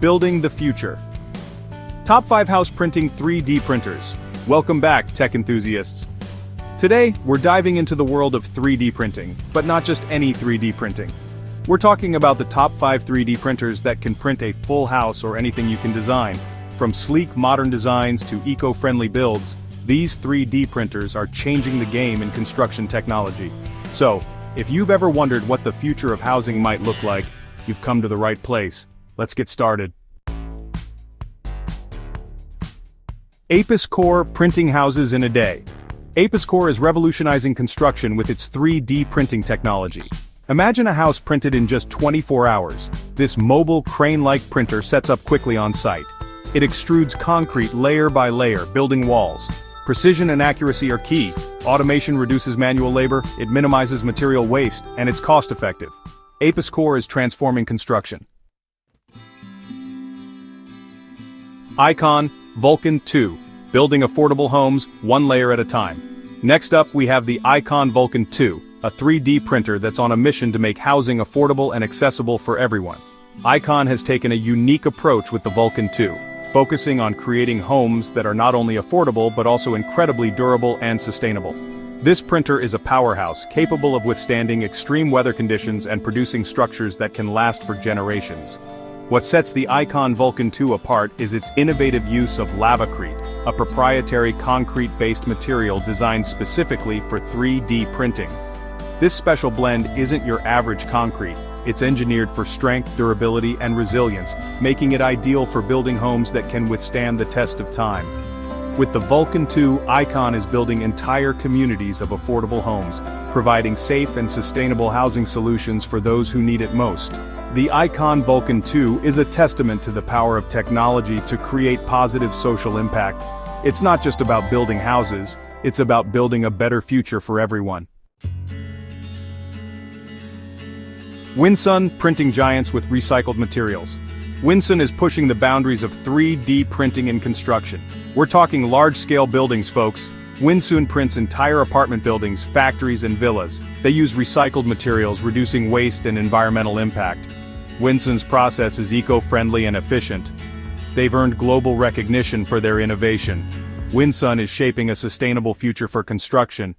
Building the future. Top 5 house printing 3D printers. Welcome back, tech enthusiasts. Today, we're diving into the world of 3D printing, but not just any 3D printing. We're talking about the top 5 3D printers that can print a full house or anything you can design. From sleek modern designs to eco-friendly builds, these 3D printers are changing the game in construction technology. So, if you've ever wondered what the future of housing might look like, you've come to the right place. Let's get started. Apis Core printing houses in a day. Apis Core is revolutionizing construction with its 3D printing technology. Imagine a house printed in just 24 hours. This mobile, crane-like printer sets up quickly on site. It extrudes concrete layer by layer, building walls. Precision and accuracy are key. Automation reduces manual labor, it minimizes material waste, and it's cost-effective. Apis Core is transforming construction. Icon Vulcan 2, building affordable homes, one layer at a time. Next up we have the Icon Vulcan 2, a 3D printer that's on a mission to make housing affordable and accessible for everyone. Icon has taken a unique approach with the Vulcan 2, focusing on creating homes that are not only affordable but also incredibly durable and sustainable. This printer is a powerhouse, capable of withstanding extreme weather conditions and producing structures that can last for generations. What sets the Icon Vulcan 2 apart is its innovative use of lavacrete, a proprietary concrete-based material designed specifically for 3D printing. This special blend isn't your average concrete, it's engineered for strength, durability, and resilience, making it ideal for building homes that can withstand the test of time. With the Vulcan 2, Icon is building entire communities of affordable homes, providing safe and sustainable housing solutions for those who need it most. The Icon Vulcan 2 is a testament to the power of technology to create positive social impact. It's not just about building houses, it's about building a better future for everyone. Winsun printing giants with recycled materials. Winsun is pushing the boundaries of 3D printing in construction. We're talking large-scale buildings, folks. Winsun prints entire apartment buildings, factories, and villas. They use recycled materials, reducing waste and environmental impact. Winsun's process is eco-friendly and efficient. They've earned global recognition for their innovation. Winsun is shaping a sustainable future for construction.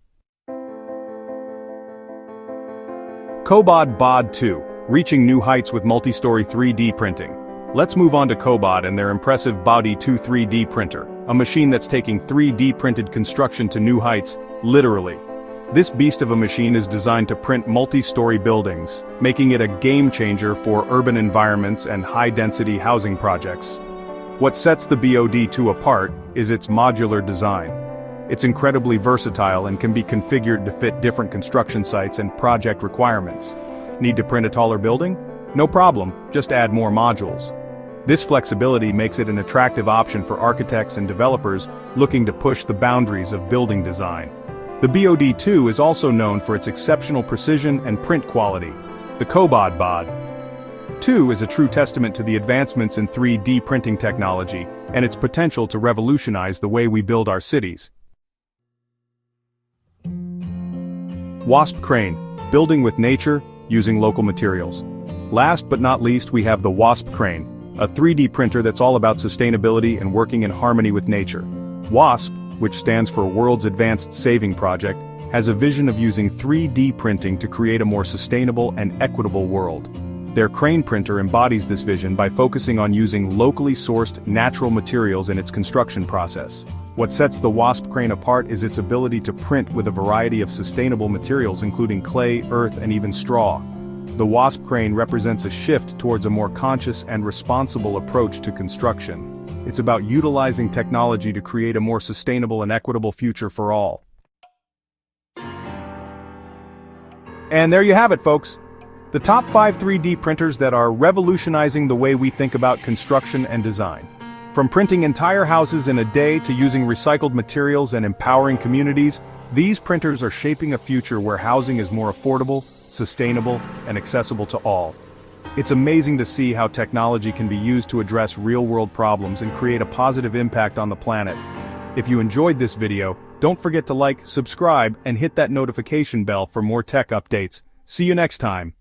Cobod Bod 2, reaching new heights with multi-story 3D printing. Let's move on to Cobod and their impressive Body 2 3D printer, a machine that's taking 3D printed construction to new heights, literally. This beast of a machine is designed to print multi-story buildings, making it a game-changer for urban environments and high-density housing projects. What sets the BOD2 apart is its modular design. It's incredibly versatile and can be configured to fit different construction sites and project requirements. Need to print a taller building? No problem, just add more modules. This flexibility makes it an attractive option for architects and developers looking to push the boundaries of building design. The BOD2 is also known for its exceptional precision and print quality. The Cobod Bod 2 is a true testament to the advancements in 3D printing technology and its potential to revolutionize the way we build our cities. Wasp Crane, building with nature, using local materials. Last but not least, we have the Wasp Crane, a 3D printer that's all about sustainability and working in harmony with nature. WASP, which stands for World's Advanced Saving Project, has a vision of using 3D printing to create a more sustainable and equitable world. Their crane printer embodies this vision by focusing on using locally sourced natural materials in its construction process. What sets the Wasp crane apart is its ability to print with a variety of sustainable materials including clay, earth, and even straw. The Wasp crane represents a shift towards a more conscious and responsible approach to construction. It's about utilizing technology to create a more sustainable and equitable future for all. And there you have it, folks. The top 5 3D printers that are revolutionizing the way we think about construction and design. From printing entire houses in a day to using recycled materials and empowering communities, these printers are shaping a future where housing is more affordable, sustainable, and accessible to all. It's amazing to see how technology can be used to address real-world problems and create a positive impact on the planet. If you enjoyed this video, don't forget to like, subscribe, and hit that notification bell for more tech updates. See you next time.